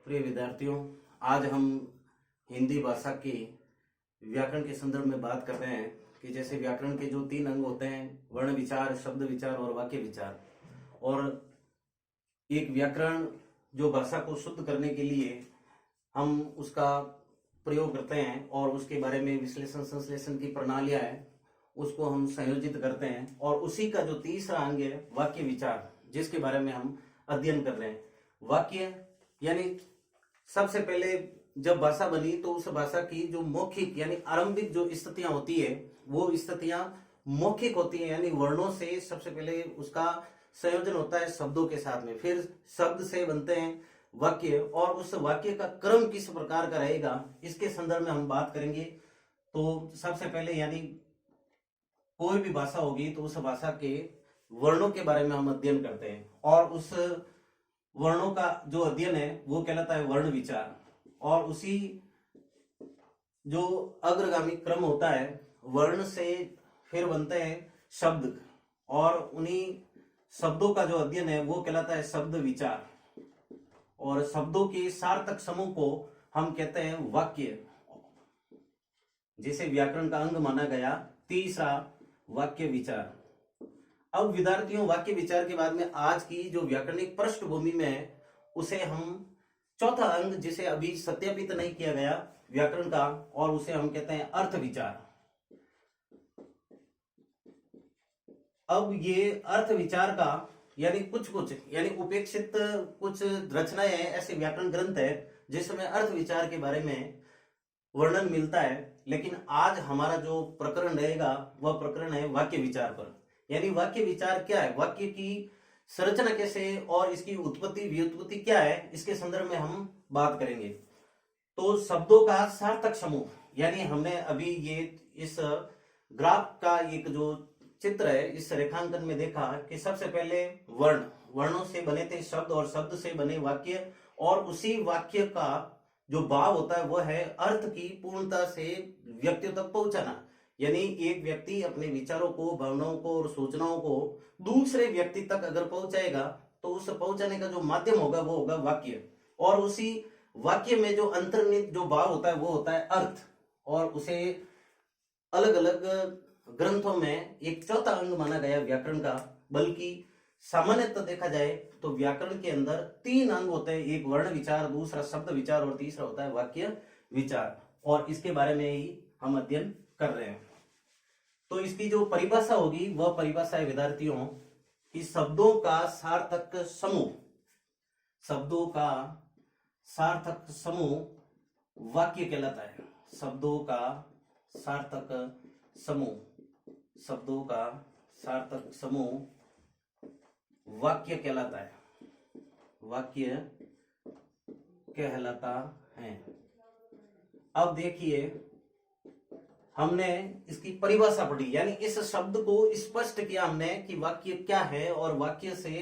प्रिय विद्यार्थियों, आज हम हिंदी भाषा की व्याकरण के संदर्भ में बात कर रहे हैं कि जैसे व्याकरण के जो 3 अंग होते हैं, वर्ण विचार, शब्द विचार और वाक्य विचार। और एक व्याकरण जो भाषा को शुद्ध करने के लिए हम उसका प्रयोग करते हैं और उसके बारे में विश्लेषण संश्लेषण की प्रणालियां हैं, उसको हम संयोजित करते हैं। और उसी का जो तीसरा अंग है वाक्य विचार, जिसके बारे में हम अध्ययन कर रहे हैं। वाक्य यानी सबसे पहले जब भाषा बनी तो उस भाषा की जो मौखिक यानी आरंभिक जो स्थितियां होती है, वो स्थितियां मौखिक होती है, यानी वर्णों से सबसे पहले उसका संयोजन होता है शब्दों के साथ में, फिर शब्द से बनते हैं वाक्य, और उस वाक्य का क्रम किस प्रकार का रहेगा इसके संदर्भ में हम बात करेंगे। तो सबसे पहले यानी कोई भी भाषा होगी तो उस भाषा के वर्णों के बारे में हम अध्ययन करते हैं, और उस वर्णों का जो अध्ययन है वो कहलाता है वर्ण विचार। और उसी जो अग्रगामी क्रम होता है, वर्ण से फिर बनते हैं शब्द, और उन्हीं शब्दों का जो अध्ययन है वो कहलाता है शब्द विचार। और शब्दों के सार्थक समूह को हम कहते हैं वाक्य, जिसे व्याकरण का अंग माना गया तीसरा वाक्य विचार। अब विद्यार्थियों, वाक्य विचार के बाद में आज की जो व्याकरणिक पृष्ठभूमि में है उसे हम चौथा अंग, जिसे अभी सत्यापित नहीं किया गया व्याकरण का, और उसे हम कहते हैं अर्थ विचार। अब ये अर्थ विचार का यानी कुछ यानी उपेक्षित कुछ रचनाएं हैं, ऐसे व्याकरण ग्रंथ है जिसमें अर्थ विचार के बारे में वर्णन मिलता है। लेकिन आज हमारा जो प्रकरण रहेगा वह प्रकरण है वाक्य विचार पर। यानी वाक्य विचार क्या है, वाक्य की संरचना कैसे और इसकी उत्पत्ति व्युत्पत्ति क्या है, इसके संदर्भ में हम बात करेंगे। तो शब्दों का सार्थक समूह, यानी हमने अभी ये इस ग्राफ का एक जो चित्र है, इस रेखांकन में देखा कि सबसे पहले वर्णों से बने थे शब्द, और शब्द से बने वाक्य, और उसी वाक्य का जो भाव होता है वह है अर्थ की पूर्णता से व्यक्तियों तक पहुंचाना। यानी एक व्यक्ति अपने विचारों को, भावनाओं को और सूचनाओं को दूसरे व्यक्ति तक अगर पहुंचाएगा तो उस पहुंचाने का जो माध्यम होगा वो होगा वाक्य, और उसी वाक्य में जो अंतर्निहित जो भाव होता है वो होता है अर्थ। और उसे अलग अलग ग्रंथों में एक चौथा अंग माना गया व्याकरण का। बल्कि सामान्यतः देखा जाए तो व्याकरण के अंदर 3 अंग होते हैं, एक वर्ण विचार, दूसरा शब्द विचार और तीसरा होता है वाक्य विचार। और इसके बारे में ही हम अध्ययन कर रहे हैं। तो इसकी जो परिभाषा होगी वह परिभाषा है विद्यार्थियों कि शब्दों का सार्थक समूह, शब्दों का सार्थक समूह वाक्य कहलाता है। शब्दों का सार्थक समूह, शब्दों का सार्थक समूह वाक्य कहलाता है, वाक्य कहलाता है। अब देखिए, हमने इसकी परिभाषा पढ़ी, यानी इस शब्द को स्पष्ट किया हमने कि वाक्य क्या है और वाक्य से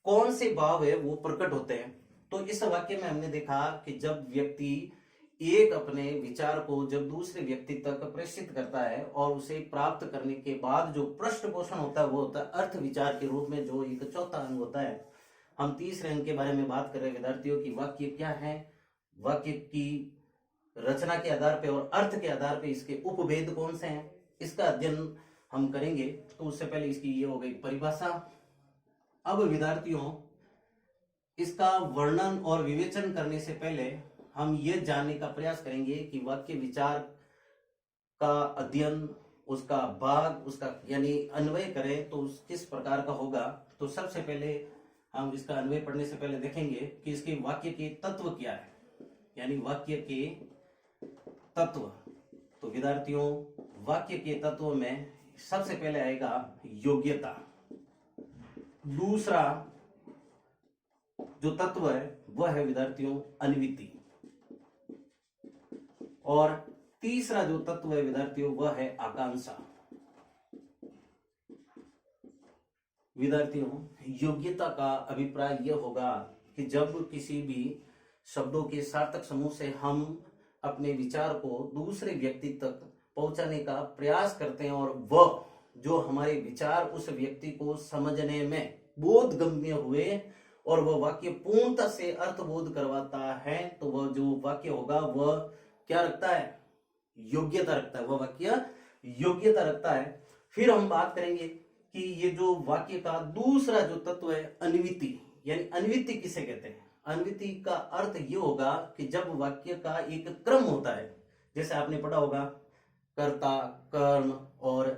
कौन से भाव है वो प्रकट होते हैं। तो इस वाक्य में हमने देखा कि जब व्यक्ति एक अपने विचार को जब दूसरे व्यक्ति तक प्रेषित करता है और उसे प्राप्त करने के बाद जो पृष्ठपोषण होता है वो होता है अर्थ विचार के रूप में, जो एक चौथा अंग होता है। हम तीसरे अंग के बारे में बात कर रहे हैं विद्यार्थियों की वाक्य क्या है, वाक्य की रचना के आधार पे और अर्थ के आधार पे इसके उपभेद कौन से हैं, इसका अध्ययन हम करेंगे। तो उससे पहले इसकी ये हो गई परिभाषा। अब विद्यार्थियों, इसका वर्णन और विवेचन करने से पहले हम ये जानने का प्रयास करेंगे कि वाक्य विचार का अध्ययन, उसका भाग, उसका यानी अन्वय करें तो किस प्रकार का होगा। तो सबसे पहले हम इसका अन्वय पढ़ने से पहले देखेंगे कि इसके वाक्य के तत्व क्या है, यानी वाक्य के तत्व। तो विद्यार्थियों, वाक्य के तत्व में सबसे पहले आएगा योग्यता, दूसरा जो तत्व है वह है विद्यार्थियों अन्विति, और तीसरा जो तत्व है विद्यार्थियों वह है आकांक्षा। विद्यार्थियों, योग्यता का अभिप्राय यह होगा कि जब किसी भी शब्दों के सार्थक समूह से हम अपने विचार को दूसरे व्यक्ति तक पहुंचाने का प्रयास करते हैं और वह जो हमारे विचार उस व्यक्ति को समझने में बोधगम्य हुए और वह वाक्य पूर्णता से अर्थबोध करवाता है, तो वह जो वाक्य होगा वह क्या रखता है, योग्यता रखता है, वह वाक्य योग्यता रखता है। फिर हम बात करेंगे कि ये जो वाक्य का दूसरा जो तत्व है अन्विति, यानी अन्विति किसे कहते हैं। अन्विति का अर्थ ये होगा कि जब वाक्य का एक क्रम होता है, जैसे आपने पढ़ा होगा कर्ता, कर्म और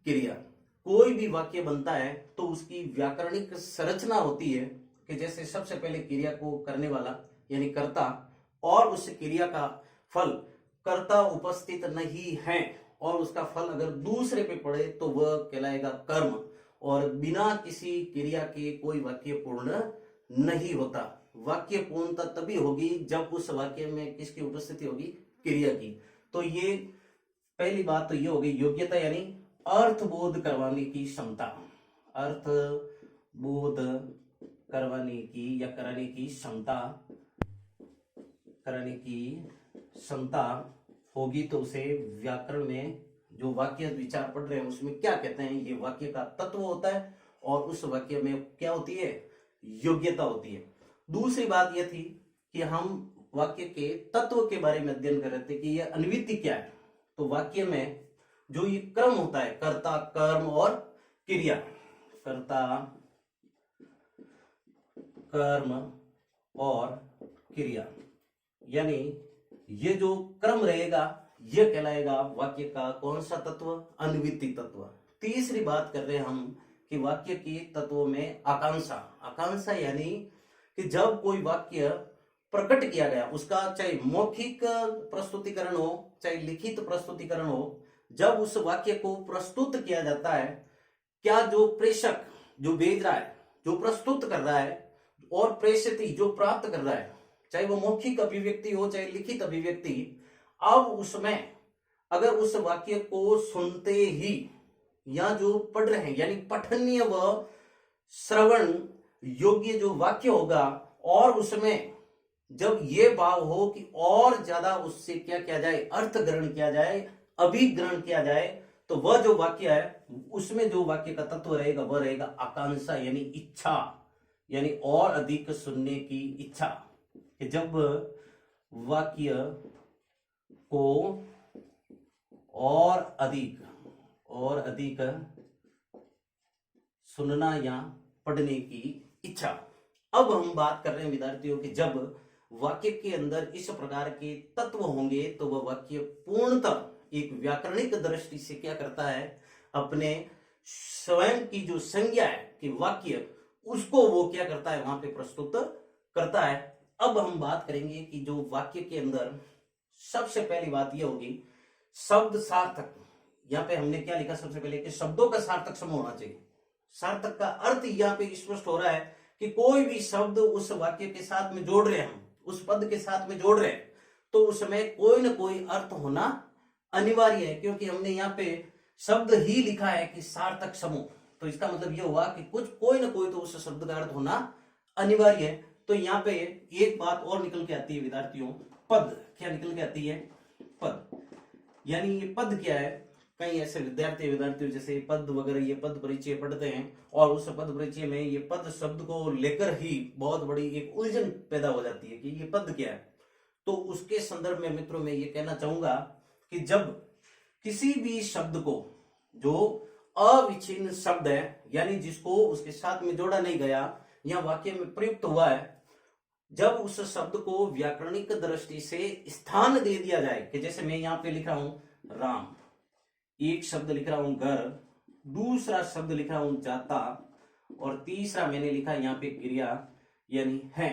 क्रिया, कोई भी वाक्य बनता है तो उसकी व्याकरणिक संरचना होती है कि जैसे सबसे पहले क्रिया को करने वाला यानी कर्ता और उस क्रिया का फल कर्ता उपस्थित नहीं है और उसका फल अगर दूसरे पे पड़े तो वह कहलाएगा कर्म, और बिना किसी क्रिया के कोई वाक्य पूर्ण नहीं होता। वाक्य पूर्णता तभी होगी जब उस वाक्य में किसकी उपस्थिति होगी, क्रिया की। तो ये पहली बात तो ये होगी योग्यता, यानी अर्थबोध करवाने की क्षमता, अर्थबोध करवाने की या कराने की क्षमता, कराने की क्षमता होगी तो उसे व्याकरण में जो वाक्य विचार पढ़ रहे हैं उसमें क्या कहते हैं, ये वाक्य का तत्व होता है और उस वाक्य में क्या होती है, योग्यता होती है। दूसरी बात यह थी कि हम वाक्य के तत्व के बारे में अध्ययन कर रहे थे कि यह अन्विति क्या है। तो वाक्य में जो ये क्रम होता है कर्ता, कर्म और क्रिया, कर्ता, कर्म और क्रिया, यानी ये जो क्रम रहेगा ये कहलाएगा वाक्य का कौन सा तत्व, अन्विति तत्व। तीसरी बात कर रहे हैं हम कि वाक्य के तत्वों में आकांक्षा, आकांक्षा यानी कि जब कोई वाक्य प्रकट किया गया, उसका चाहे मौखिक प्रस्तुतिकरण हो चाहे लिखित प्रस्तुतिकरण हो, जब उस वाक्य को प्रस्तुत किया जाता है, क्या जो प्रेषक जो भेज रहा है, जो प्रस्तुत कर रहा है, और प्रेषित जो प्राप्त कर रहा है, चाहे वो मौखिक अभिव्यक्ति हो चाहे लिखित अभिव्यक्ति, अब उसमें अगर उस वाक्य को सुनते ही या जो पढ़ रहे हैं यानी पठनीय व श्रवण योग्य जो वाक्य होगा, और उसमें जब ये भाव हो कि और ज्यादा उससे क्या किया जाए, अर्थ ग्रहण किया जाए, अभिग्रहण किया जाए, तो वह जो वाक्य है उसमें जो वाक्य का तत्व रहेगा वह रहेगा आकांक्षा, यानी इच्छा, यानी और अधिक सुनने की इच्छा। कि जब वाक्य को और अधिक सुनना या पढ़ने की इच्छा। अब हम बात कर रहे हैं विद्यार्थियों कि जब वाक्य के अंदर इस प्रकार के तत्व होंगे तो वह वाक्य पूर्णतः एक व्याकरणिक दृष्टि से क्या करता है, अपने स्वयं की जो संज्ञा है कि वाक्य, उसको वो क्या करता है वहां पे प्रस्तुत करता है। अब हम बात करेंगे कि जो वाक्य के अंदर सबसे पहली बात यह होगी शब्द सार्थक। यहाँ पे हमने क्या लिखा सबसे पहले कि शब्दों का सार्थक समूह होना चाहिए। सार्थक का अर्थ यहाँ पे स्पष्ट हो रहा है कि कोई भी शब्द उस वाक्य के साथ में जोड़ रहे हैं, हम उस पद के साथ में जोड़ रहे हैं, तो उसमें कोई ना कोई अर्थ होना अनिवार्य है, क्योंकि हमने यहाँ पे शब्द ही लिखा है कि सार्थक समूह, तो इसका मतलब यह हुआ कि कुछ कोई ना कोई तो उस शब्द का अर्थ होना अनिवार्य है। तो यहाँ पे एक बात और निकल के आती है विद्यार्थियों, पद क्या निकल के आती है, पद, यानी ये पद क्या है। कई ऐसे विद्यार्थियों जैसे पद वगैरह ये पद परिचय पढ़ते हैं और उस पद परिचय में ये पद शब्द को लेकर ही बहुत बड़ी एक उलझन पैदा हो जाती है कि ये पद क्या है। तो उसके संदर्भ में मित्रों में ये कहना चाहूंगा कि जब किसी भी शब्द को जो अविच्छिन्न शब्द है यानी जिसको उसके साथ में जोड़ा नहीं गया या वाक्य में प्रयुक्त हुआ है, जब उस शब्द को व्याकरणिक दृष्टि से स्थान दे दिया जाए कि जैसे मैं यहाँ पे लिख रहा हूं राम, एक शब्द लिख रहा हूं घर, दूसरा शब्द लिख रहा हूं जाता, और तीसरा मैंने लिखा यहाँ पे क्रिया यानी है।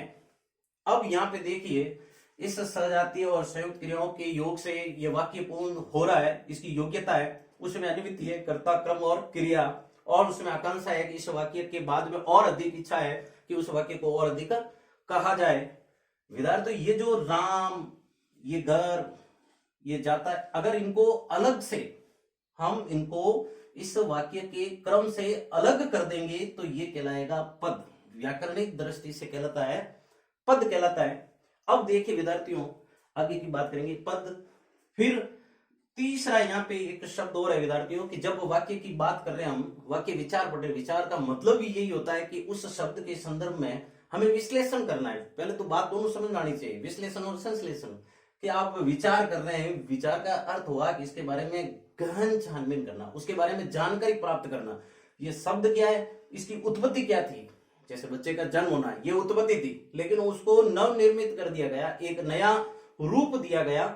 अब यहाँ पे देखिए इस सजातीय और संयुक्त क्रियाओं के योग से ये वाक्य पूर्ण हो रहा है, इसकी योग्यता है, उसमें अन्विति है, कर्ता, क्रम और क्रिया, और उसमें आकांक्षा है कि इस वाक्य के बाद में और अधिक इच्छा है कि उस वाक्य को और अधिक कहा जाए। विद्यार्थी तो ये जो राम, ये घर, ये जाता है, अगर इनको अलग से हम इनको इस वाक्य के क्रम से अलग कर देंगे तो ये कहलाएगा पद, व्याकरणिक दृष्टि से कहलाता है पद कहलाता है। अब देखिए विद्यार्थियों आगे की बात करेंगे पद। फिर तीसरा यहाँ पे एक शब्द और है विद्यार्थियों कि जब वाक्य की बात कर रहे हैं हम, वाक्य विचार पढ़ रहे, विचार का मतलब भी यही होता है कि उस शब्द के संदर्भ में हमें विश्लेषण करना है। पहले तो बात दोनों समझ में आनी चाहिए, विश्लेषण और संश्लेषण। कि आप विचार कर रहे हैं, विचार का अर्थ हुआ कि इसके बारे में गहन छानबीन करना, उसके बारे में जानकारी प्राप्त करना। ये शब्द क्या है, इसकी उत्पत्ति क्या थी। जैसे बच्चे का जन्म होना, ये उत्पत्ति थी, लेकिन उसको नवनिर्मित कर दिया गया, एक नया रूप दिया गया,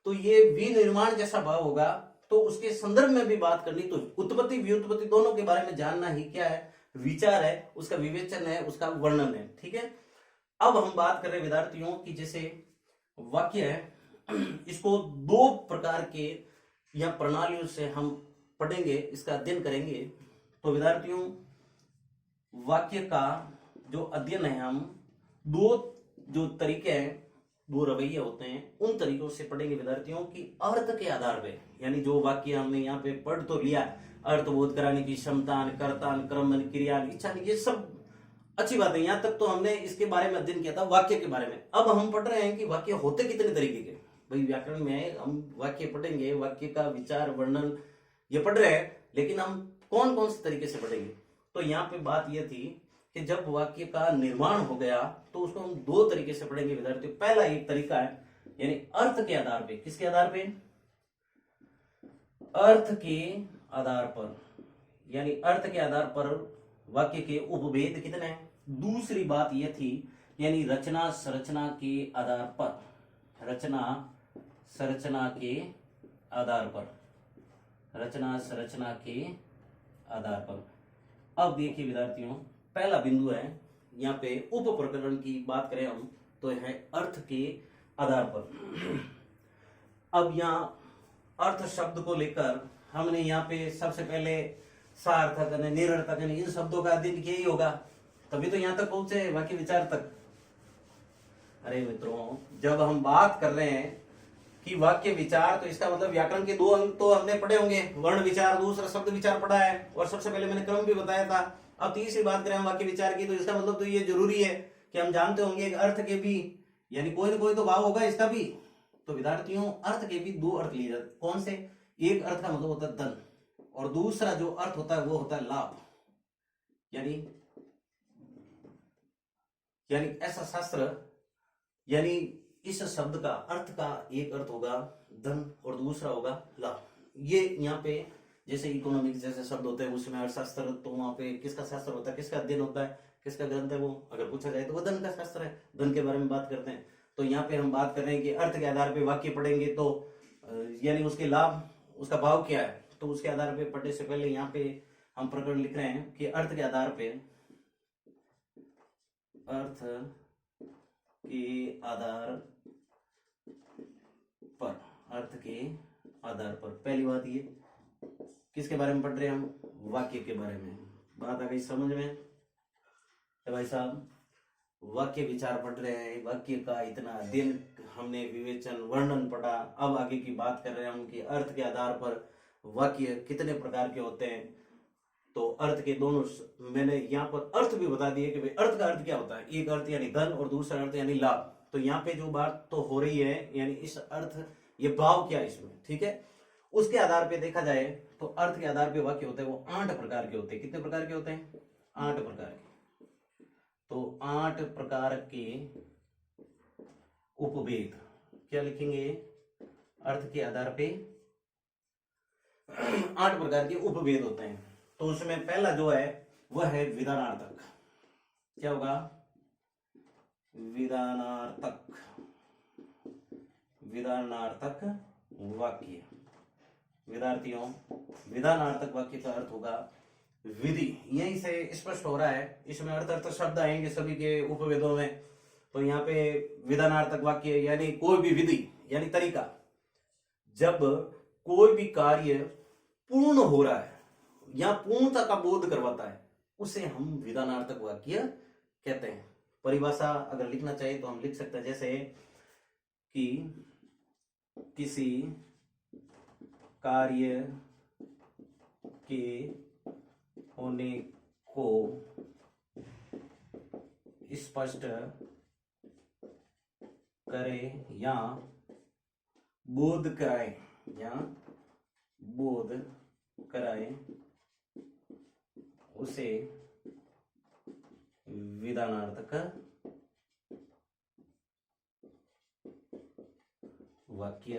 तो ये विनिर्माण जैसा भाव होगा। तो उसके संदर्भ में भी बात करनी, तो उत्पत्ति व्युत्पत्ति दोनों के बारे में जानना ही क्या है, विचार है, उसका विवेचन है, उसका वर्णन है। ठीक है, अब हम बात कर रहे हैं विद्यार्थियों की, जैसे वाक्य है, इसको दो प्रकार के या प्रणालियों से हम पढ़ेंगे, इसका अध्ययन करेंगे। तो विद्यार्थियों, वाक्य का जो अध्ययन है, हम दो जो तरीके हैं, दो रवैये होते हैं, उन तरीकों से पढ़ेंगे विद्यार्थियों की अर्थ के आधार पे। यानी जो वाक्य हमने यहाँ पे पढ़ तो लिया, अर्थबोध कराने की क्षमता, कर्ता, क्रम, क्रिया, इच्छा, ये सब अच्छी बात है, यहाँ तक तो हमने इसके बारे में अध्ययन किया था, वाक्य के बारे में। अब हम पढ़ रहे हैं कि वाक्य होते कितने तरीके के। भाई व्याकरण में हम वाक्य पढ़ेंगे, वाक्य का विचार वर्णन ये पढ़ रहे हैं, लेकिन हम कौन कौन से तरीके से पढ़ेंगे। तो यहाँ पे बात यह थी कि जब वाक्य का निर्माण हो गया तो उसको हम दो तरीके से पढ़ेंगे विद्यार्थियों। पहला एक तरीका है, यानी अर्थ के आधार पे। किसके आधार पे? अर्थ के आधार पर, यानी अर्थ के आधार पर वाक्य के उपभेद कितने हैं। दूसरी बात यह थी, यानी रचना संरचना के आधार पर, रचना संरचना के आधार पर, रचना संरचना के आधार पर। अब देखिए विद्यार्थियों, पहला बिंदु है यहाँ पे उप प्रकरण की बात करें हम, तो है अर्थ के आधार पर। अब यहाँ अर्थ शब्द को लेकर हमने यहाँ पे सबसे पहले सार्थक, निरर्थक, इन शब्दों का अध्ययन किया ही होगा, तभी तो यहाँ तक पहुंचे वाक्य विचार तक। अरे मित्रों, जब हम बात कर रहे हैं कि वाक्य विचार, तो इसका मतलब व्याकरण के दो अंग तो हमने पढ़े होंगे, वर्ण विचार, दूसरा शब्द विचार पढ़ा है, और सबसे पहले मैंने क्रम भी बताया था। अब तीसरी बात करें हम वाक्य विचार की, तो इसका मतलब तो ये जरूरी है कि हम जानते होंगे एक अर्थ के भी, यानी कोई ना कोई तो भाव होगा इसका भी। तो विद्यार्थियों, अर्थ के भी दो अर्थ लिए जाते। कौन से? एक अर्थ का मतलब होता है धन, और दूसरा जो अर्थ होता है वो होता है लाभ। यानी ऐसा शास्त्र, यानी इस शब्द का अर्थ का एक अर्थ होगा धन और दूसरा होगा लाभ। ये यहाँ पे जैसे इकोनॉमिक्स जैसे शब्द होते हैं, उसमें अर्थशास्त्र, तो वहां पे किसका शास्त्र होता है, किसका अध्ययन होता है, किसका ग्रंथ है वो, अगर पूछा जाए तो वो धन का शास्त्र है, धन के बारे में बात करते हैं। तो यहाँ पे हम बात कर रहे हैं कि अर्थ के आधार पे वाक्य पढ़ेंगे, तो यानी उसके लाभ, उसका भाव क्या है, तो उसके आधार पे पढ़ने से पहले यहाँ पे हम प्रकरण लिख रहे हैं कि अर्थ के आधार पे, अर्थ के आधार पर, अर्थ के आधार पर पहली बात ये किसके बारे में पढ़ रहे हैं हम, वाक्य के बारे में। बात आ गई समझ में? तो भाई साहब, वाक्य विचार पढ़ रहे हैं, वाक्य का इतना अध्ययन हमने, विवेचन वर्णन पढ़ा। अब आगे की बात कर रहे हैं हम कि अर्थ के आधार पर वाक्य कितने प्रकार के होते हैं। तो अर्थ के दोनों, मैंने यहाँ पर अर्थ भी बता दिए कि भाई अर्थ का अर्थ क्या होता है, एक अर्थ यानी धन और दूसरा अर्थ यानी लाभ। तो यहाँ पे जो बात तो हो रही है, यानी इस अर्थ, ये भाव क्या है इसमें, ठीक है। उसके आधार पे देखा जाए तो अर्थ के आधार पे वाक्य होते हैं वो 8 प्रकार के होते हैं। कितने प्रकार के होते हैं? 8 प्रकार के। तो 8 प्रकार के उपभेद, क्या लिखेंगे, अर्थ के आधार पे 8 प्रकार के उपभेद होते हैं। तो उसमें पहला जो है वह है विधानार्थक। क्या होगा? विधानार्थक, विधानार्थक वाक्य। विद्यार्थियों, विधानार्थक वाक्य का अर्थ होगा विधि। यहीं से स्पष्ट हो रहा है, इसमें अर्थ अर्थ शब्द आएंगे सभी के उपवेदों में। तो यहाँ पे विधानार्थक वाक्य यानी कोई भी विधि यानी तरीका, जब कोई भी कार्य पूर्ण हो रहा है या पूर्णता का बोध करवाता है, उसे हम विधानार्थक वाक्य कहते हैं। परिभाषा अगर लिखना चाहिए तो हम लिख सकते हैं, जैसे कि किसी कार्य के होने को स्पष्ट करे या बोध कराए, या बोध कराए, उसे विधानार्थक वाक्य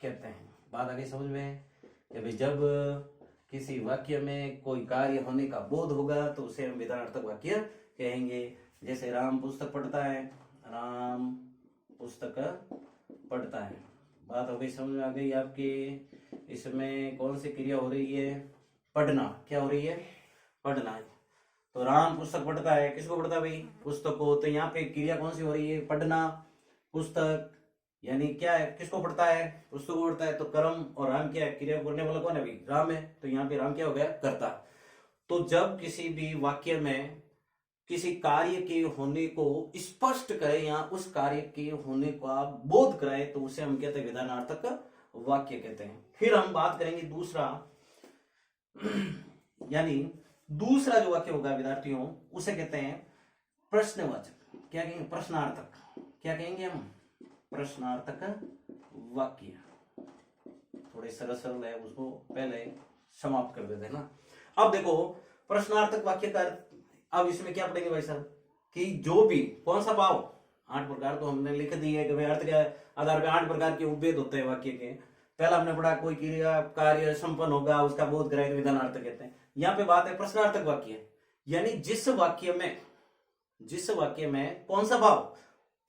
कहते हैं। बात आगे समझ में कि भाई जब किसी वाक्य में कोई कार्य होने का बोध होगा तो उसे हम विधानार्थक वाक्य कहेंगे। जैसे राम पुस्तक पढ़ता है, राम पुस्तक पढ़ता है। बात हो गई, समझ में आ गई आपके। इसमें कौन सी क्रिया हो रही है? पढ़ना। क्या हो रही है? पढ़ना है। तो राम पुस्तक पढ़ता है, किसको पढ़ता है भाई? पुस्तक को। तो यहाँ पे क्रिया कौन सी हो रही है? पढ़ना। पुस्तक यानी क्या है? किसको पढ़ता है? पुस्तक को पढ़ता है। तो कर्म और राम क्या है? क्रिया करने वाला कौन है भाई? राम है। तो यहाँ पे राम क्या हो गया? कर्ता। तो जब किसी भी वाक्य में किसी कार्य के होने को स्पष्ट करे या उस कार्य के होने का बोध कराए तो उसे हम कहते हैं विधानार्थक वाक्य कहते हैं। फिर हम बात करेंगे दूसरा, यानी दूसरा जो वाक्य होगा विद्यार्थियों उसे कहते हैं प्रश्नवाचक। क्या कहेंगे? प्रश्नार्थक। क्या कहेंगे हम? प्रश्नार्थक वाक्य। थोड़े सरल सरल है, उसको पहले समाप्त कर देते हैं ना। अब देखो प्रश्नार्थक वाक्य का, अब इसमें क्या पढ़ेंगे भाई साहब कि जो भी कौन सा भाव, 8 प्रकार तो हमने लिख दी है कि भाई अर्थ के आधार पर 8 प्रकार के उपभेद होते हैं वाक्य के। पहला हमने पढ़ा कोई क्रिया कार्य संपन्न होगा उसका बोध कराए विधानार्थक कहते हैं। यहाँ पे बात है प्रश्नार्थक वाक्य, यानी जिस वाक्य में कौन सा भाव?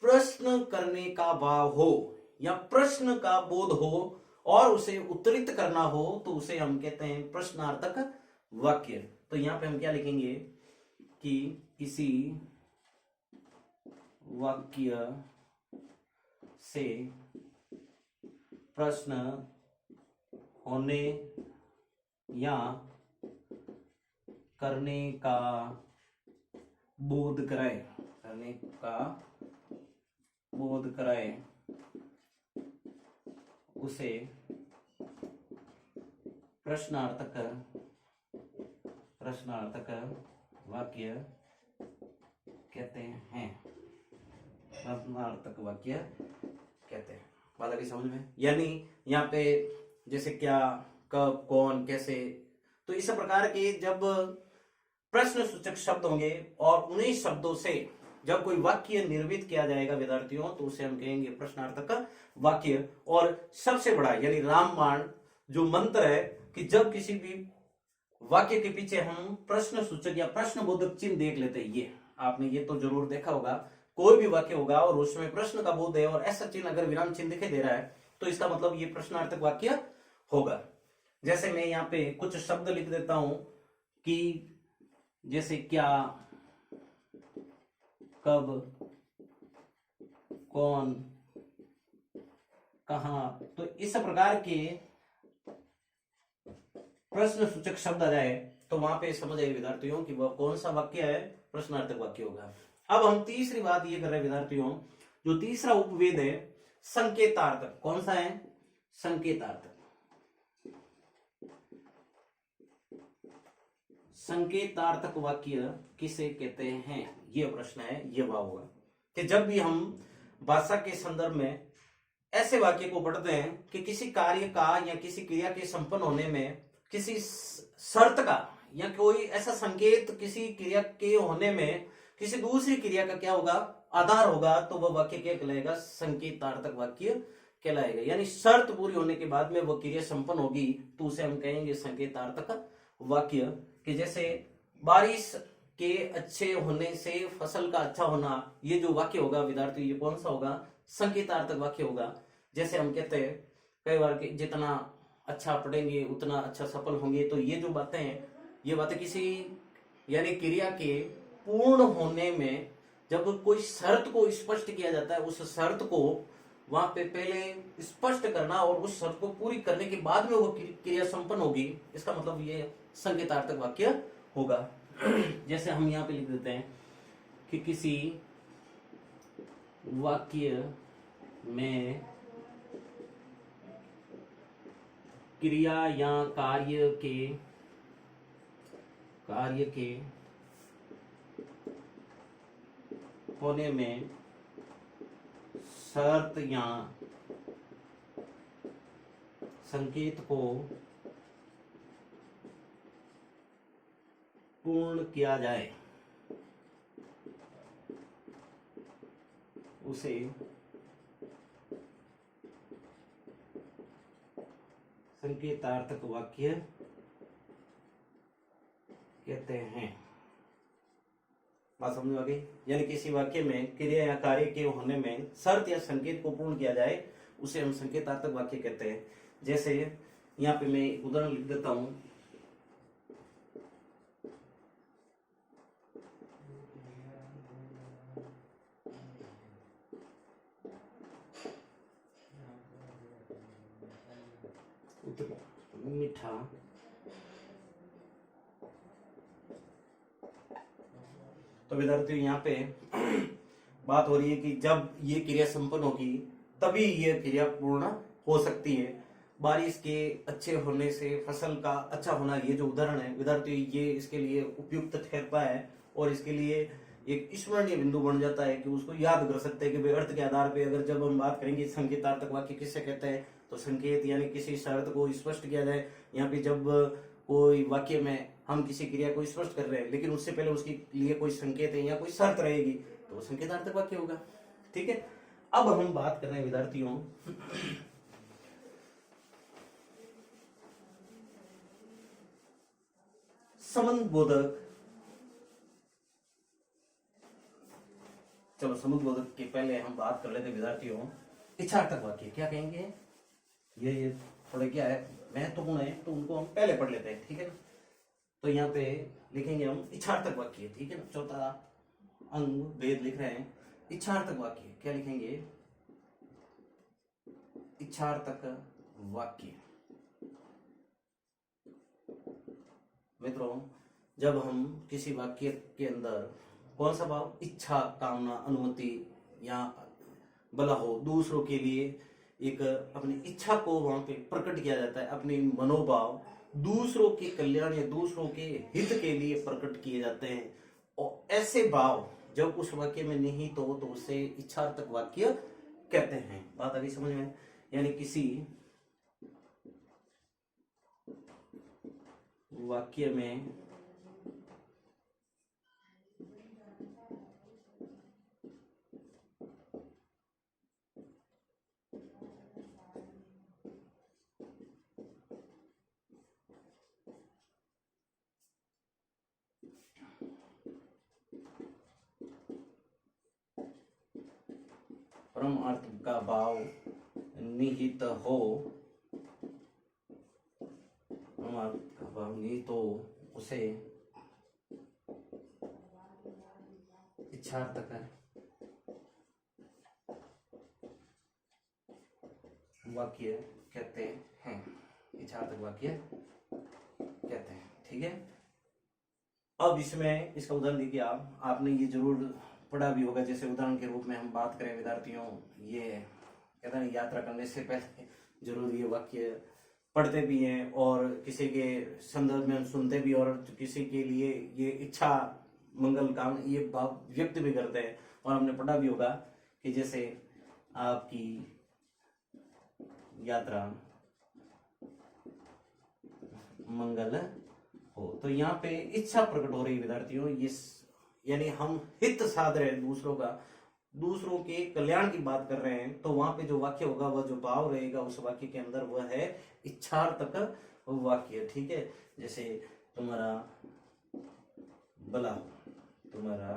प्रश्न करने का भाव हो या प्रश्न का बोध हो और उसे उत्तरित करना हो तो उसे हम कहते हैं प्रश्नार्थक वाक्य। तो यहाँ पे हम क्या लिखेंगे कि किसी वाक्य से प्रश्न होने या करने का बोध कराए, उसे प्रश्नार्थक वाक्य कहते हैं। प्रश्नार्थक वाक्य कहते हैं। बात आगे समझ में? यानी यहाँ पे जैसे क्या, कब, कौन, कैसे, तो इस प्रकार के जब प्रश्न सूचक शब्द होंगे और उन्हीं शब्दों से जब कोई वाक्य निर्मित किया जाएगा विद्यार्थियों तो उसे हम कहेंगे प्रश्नार्थक वाक्य। और सबसे बड़ा यानी रामबाण जो मंत्र है कि जब किसी भी वाक्य के पीछे हम प्रश्न सूचक या प्रश्न बोधक चिन्ह देख लेते हैं, ये आपने ये तो जरूर देखा होगा। कोई भी वाक्य होगा और उसमें प्रश्न का बोध है और ऐसा चिन्ह अगर विराम चिन्ह दिखाई दे रहा है तो इसका मतलब ये प्रश्नार्थक वाक्य होगा। जैसे मैं यहाँ पे कुछ शब्द लिख देता हूं कि जैसे क्या, कब, कौन, कहां, तो इस प्रकार के प्रश्न सूचक शब्द आ जाए तो वहां पे समझ आए विद्यार्थियों कि वह कौन सा वाक्य है? प्रश्नार्थक वाक्य होगा। अब हम तीसरी बात ये कर रहे हैं विद्यार्थियों, जो तीसरा उपवेद है संकेतार्थक। कौन सा है? संकेतार्थक। संकेतार्थक वाक्य किसे कहते हैं? ये प्रश्न है, ये भाव होगा कि जब भी हम भाषा के संदर्भ में ऐसे वाक्य को पढ़ते हैं कि किसी कार्य का या किसी क्रिया के संपन्न होने में किसी शर्त का या कोई ऐसा संकेत किसी क्रिया के होने में किसी दूसरी क्रिया का क्या होगा? आधार होगा, तो वह वाक्य क्या कहलाएगा? संकेतार्थक वाक्य कहलाएगा। यानी शर्त पूरी होने के बाद में वह क्रिया संपन्न होगी तो उसे हम कहेंगे संकेतार्थक वाक्य। कि जैसे बारिश के अच्छे होने से फसल का अच्छा होना, ये जो वाक्य होगा विद्यार्थी ये कौन सा होगा? संकेतार्थक वाक्य होगा। जैसे हम कहते हैं कई बार कि जितना अच्छा पढ़ेंगे उतना अच्छा सफल होंगे, तो ये जो बातें हैं ये बातें किसी यानी क्रिया के पूर्ण होने में जब कोई शर्त को स्पष्ट किया जाता है, उस शर्त को वहां पे पहले स्पष्ट करना और उस शर्त को पूरी करने के बाद में वो क्रिया संपन्न होगी, इसका मतलब ये संकेतार्थक वाक्य होगा। जैसे हम यहाँ पे लिख देते हैं कि किसी वाक्य में क्रिया या कार्य के होने में शर्त या संकेत को पूर्ण किया जाए उसे संकेतार्थक वाक्य कहते हैं। बात समझ में आ गई? यानी किसी वाक्य में क्रिया या कार्य के होने में शर्त या संकेत को पूर्ण किया जाए उसे हम संकेतार्थक वाक्य कहते हैं। जैसे यहाँ पे मैं एक उदाहरण लिख देता हूं। मीठा तो विद्यार्थियों यहाँ पे बात हो रही है कि जब ये क्रिया संपन्न होगी तभी ये क्रिया पूर्ण हो सकती है। बारिश के अच्छे होने से फसल का अच्छा होना, ये जो उदाहरण है विद्यार्थियों, ये इसके लिए उपयुक्त ठहरता है और इसके लिए एक स्मरणीय बिंदु बन जाता है कि उसको याद कर सकते हैं कि भाई अर्थ के आधार पे अगर जब हम बात करेंगे संकेतार्थक वाक्य किससे कहते हैं, तो संकेत यानी किसी शर्त को स्पष्ट किया जाए। यहाँ पे जब कोई वाक्य में हम किसी क्रिया को स्पष्ट कर रहे हैं लेकिन उससे पहले उसके लिए कोई संकेत है या कोई शर्त रहेगी तो वो संकेतार्थक वाक्य होगा। ठीक है, अब हम बात कर रहे हैं विद्यार्थियों संबंध बोधक। चलो संबंध बोधक के पहले हम बात कर लेते हैं विद्यार्थियों इच्छार्थक वाक्य क्या कहेंगे। ये थोड़ा क्या है महत्वपूर्ण है तो उनको हम पहले पढ़ लेते हैं। ठीक है ना, तो यहाँ पे लिखेंगे हम इच्छार्थक वाक्य। ठीक है ना, चौथा अंग वेद लिख रहे हैं इच्छार्थक वाक्य। क्या लिखेंगे? इच्छार्थक वाक्य। मित्रों, जब हम किसी वाक्य के अंदर कौन सा भाव, इच्छा, कामना, अनुमति या भला हो, दूसरों के लिए एक अपनी इच्छा को वहां पे प्रकट किया जाता है, अपने मनोभाव दूसरों के कल्याण या दूसरों के हित के लिए प्रकट किए जाते हैं और ऐसे भाव जब उस वाक्य में निहित हो तो उसे इच्छार्थक वाक्य कहते हैं। बात अभी समझ में? यानी किसी वाक्य में परम अर्थ का भाव निहित हो, परम अर्थ का भाव निहित हो उसे इच्छार्थक वाक्य कहते हैं। इच्छार्थक वाक्य कहते हैं। ठीक है, अब इसमें इसका उदाहरण देखिए। आपने ये जरूर पढ़ा भी होगा। जैसे उदाहरण के रूप में हम बात करें विद्यार्थियों, ये कहते हैं यात्रा करने से पहले जरूर ये वाक्य पढ़ते भी हैं और किसी के संदर्भ में हम सुनते भी और किसी के लिए ये इच्छा मंगल काम ये भाव व्यक्त भी करते हैं। और हमने पढ़ा भी होगा कि जैसे आपकी यात्रा मंगल हो, तो यहाँ पे इच्छा प्रकट हो रही है विद्यार्थियों। ये यानी हम हित साध रहे हैं दूसरों का, दूसरों के कल्याण की बात कर रहे हैं, तो वहां पे जो वाक्य होगा वह जो भाव रहेगा उस वाक्य के अंदर वह है इच्छार्थक वाक्य। ठीक है, जैसे तुम्हारा भला हो, तुम्हारा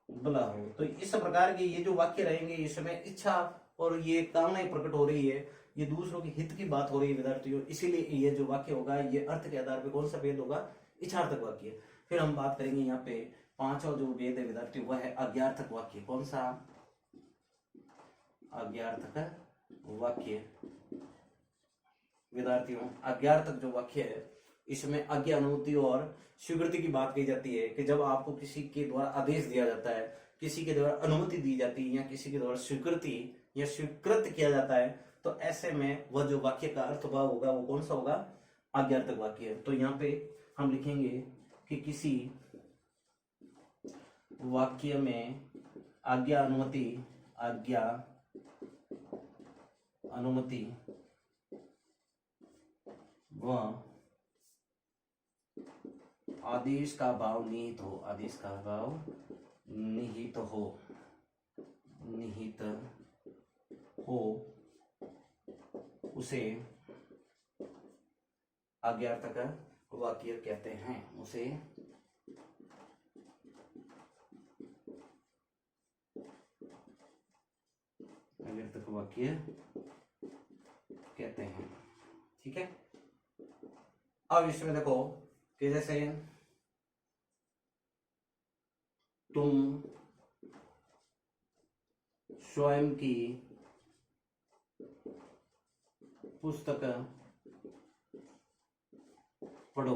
भला हो, तो इस प्रकार के ये जो वाक्य रहेंगे इसमें इच्छा और ये कामनाएं प्रकट हो रही है, ये दूसरों के हित की बात हो रही है विद्यार्थियों। इसीलिए ये जो वाक्य होगा ये अर्थ के आधार पर कौन सा भेद होगा, इच्छार्थक वाक्य। फिर हम बात करेंगे यहाँ पे पांचवा जो वेद है विद्यार्थी वह है अज्ञार्थक वाक्य। कौन सा? अज्ञार्थक वाक्य। विद्यार्थियों अज्ञार्थक जो वाक्य है इसमें आज्ञा, अनुमति और स्वीकृति की बात कही जाती है कि जब आपको किसी के द्वारा आदेश दिया जाता है, किसी के द्वारा अनुमति दी जाती है या किसी के द्वारा स्वीकृति या स्वीकृत किया जाता है, तो ऐसे में वह जो वाक्य का अर्थ भाव होगा वो कौन सा होगा, आज्ञार्थक वाक्य। तो यहाँ पे हम लिखेंगे कि किसी वाक्य में आज्ञा, अनुमति, आज्ञा, अनुमति व आदेश का भाव निहित हो, आदेश का भाव निहित हो, निहित हो उसे आज्ञार्थक वाक्य कहते हैं। उसे आज्ञार्थक वाक्य कहते हैं। ठीक है। अब इसमें देखो कि जैसे तुम स्वयं की पुस्तक पढ़ो,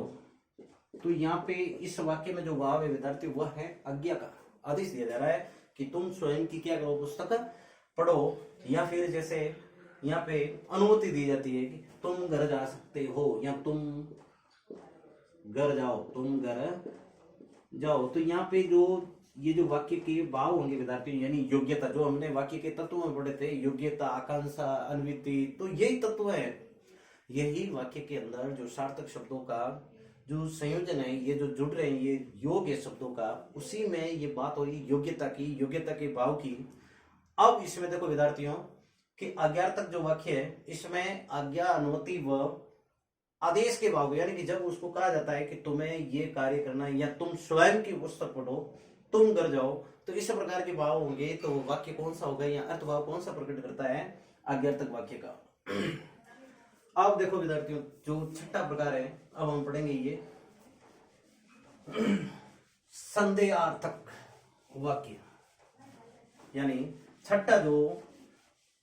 तो यहाँ पे इस वाक्य में जो भाव है विद्यार्थी वह है आज्ञा का। आदेश दिया जा रहा है कि तुम स्वयं की क्या करो, पुस्तक पढ़ो, या फिर जैसे यहाँ पे अनुमति दी जाती है कि तुम घर जा सकते हो या तुम घर जाओ, तुम घर जाओ। तो यहाँ पे जो ये जो वाक्य के भाव होंगे विद्यार्थी, यानी योग्यता, जो हमने वाक्य के तत्व में पढ़े थे, योग्यता, आकांक्षा, अन्विति, तो यही तत्व है। यही वाक्य के अंदर जो सार्थक शब्दों का जो संयोजन है, ये जो जुड़ रहे हैं, ये योग है शब्दों का, उसी में ये बात हो रही योग्यता की, योग्यता के भाव की। अब इसमें देखो विद्यार्थियों कि आज्ञार्थक जो वाक्य है, इसमें आज्ञा, अनुमति व आदेश के भाव, यानी कि जब उसको कहा जाता है कि तुम्हें ये कार्य करना है या तुम स्वयं की पुस्तक पढ़ो, तुम घर जाओ, तो इस प्रकार के भाव होंगे, तो वाक्य कौन सा होगा या अर्थभाव कौन सा प्रकट करता है, आज्ञार्थक वाक्य का। अब देखो विद्यार्थियों जो छठा प्रकार है, अब हम पढ़ेंगे ये संदेहार्थक वाक्य, यानी छठा जो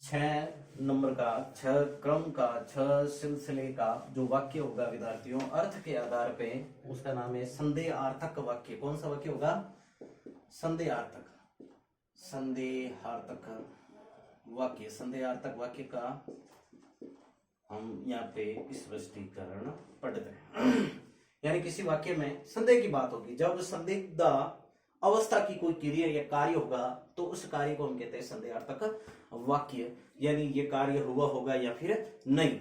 6 नंबर का, 6 क्रम का, 6 सिलसिले का जो वाक्य होगा विद्यार्थियों अर्थ के आधार पे, उसका नाम है संदेहार्थक वाक्य। कौन सा वाक्य होगा, संदेहार्थक, संदेहार्थक वाक्य। संदेहार्थक वाक्य का हम यहाँ पे स्पष्टीकरण पढ़ते हैं। यानी किसी वाक्य में संदेह की बात होगी, जब संदिग्ध अवस्था की कोई क्रिया या कार्य होगा तो उस कार्य को हम कहते हैं संदेहार्थक वाक्य। यानी ये कार्य हुआ होगा या फिर नहीं,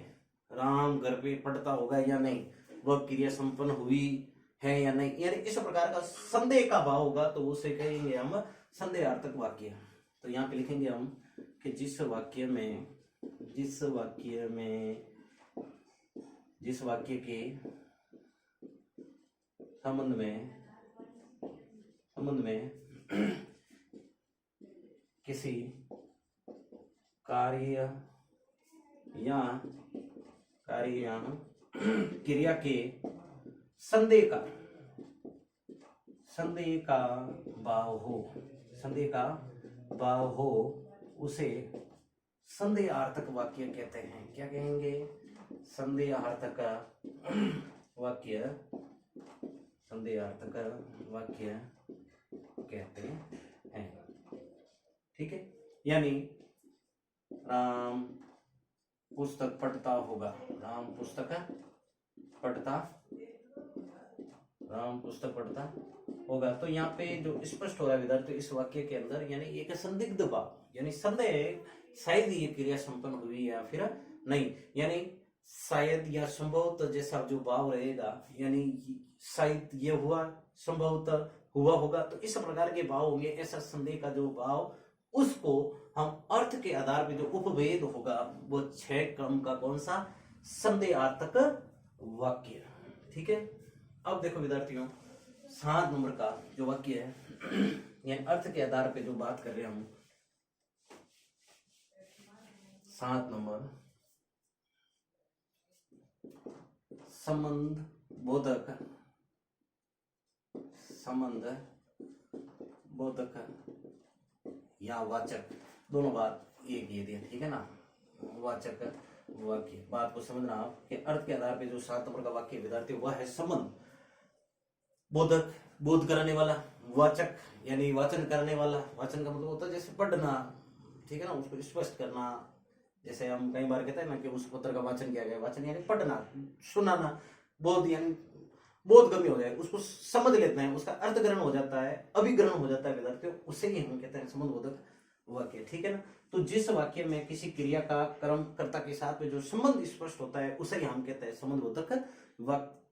राम घर पे पढ़ता होगा या नहीं, वह क्रिया संपन्न हुई है या नहीं, यानी इस प्रकार का संदेह का भाव होगा तो उसे कहेंगे हम संदेहार्थक वाक्य। तो यहाँ पे लिखेंगे हम कि जिस वाक्य के संबंध में किसी कार्य या क्रिया के संदेह का भाव हो, उसे संदेहार्थक वाक्य कहते हैं। क्या कहेंगे, संदेहार्थक वाक्य, संदेहार्थक वाक्य कहते हैं। ठीक है। यानी राम पुस्तक पढ़ता होगा, राम पुस्तक पढ़ता होगा, तो यहाँ पे जो स्पष्ट हो रहा है विद्यार्थी इस वाक्य के अंदर, यानी एक संदिग्ध भाव, यानी संदेह, शायद ये क्रिया संपन्न हुई या फिर नहीं, यानी शायद या संभवतः जैसा जो भाव रहेगा, यानी शायद ये हुआ, संभवतः हुआ होगा, तो इस प्रकार के भाव होंगे। ऐसा संदेह का जो भाव, उसको हम अर्थ के आधार पे जो उपभेद होगा वो 6 क्रम का कौन सा, संदेहार्थक वाक्य। ठीक है। अब देखो विद्यार्थियों 7 नंबर का जो वाक्य है, यानी अर्थ के आधार पे जो बात कर रहे हैं हम, 7 नंबर संबंध बोधक या वाचक, दोनों बात एक ये दिया। ठीक है ना, वाचक वाक्य। बात को समझना आप कि अर्थ के आधार पे जो 7 नंबर का वाक्य विद्यार्थी वह है संबंध बोधक, बोध कराने वाला, वाचक यानी वाचन करने वाला। वाचन का मतलब होता है जैसे पढ़ना, ठीक है ना, उसको स्पष्ट करना। जैसे हम कई बार कहते हैं ना कि उस पत्र का वाचन किया गया, वाचन यानी पढ़ना, सुनाना। बोध यानी बोधगम्य हो जाए, उसको समझ लेते हैं, उसका अर्थ ग्रहण हो जाता है, अभिग्रहण हो जाता है विद्यार्थियों, उसे ही हम कहते हैं संबंध बोधक वाक्य। ठीक है ना। तो जिस वाक्य में किसी क्रिया का कर्म कर्ता के साथ में जो संबंध स्पष्ट होता है उसे ही हम कहते हैं संबंध बोधक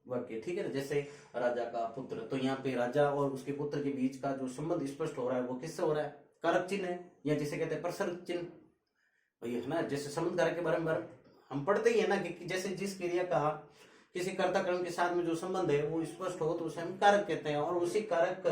वाक्य। ठीक है ना। जैसे राजा का पुत्र, तो यहाँ पे राजा और उसके पुत्र के बीच का जो संबंध स्पष्ट हो रहा है वो किससे हो रहा है, कारक चिन्ह है, या जिसे कहते हैं प्रसर्ग चिन्ह, वही है ना। जैसे संबंध कारक के बारे में हम पढ़ते ही है ना कि जैसे जिस क्रिया का किसी कर्ता कर्म के साथ में जो संबंध है वो स्पष्ट हो तो उसे हम कारक कहते हैं, और उसी कारक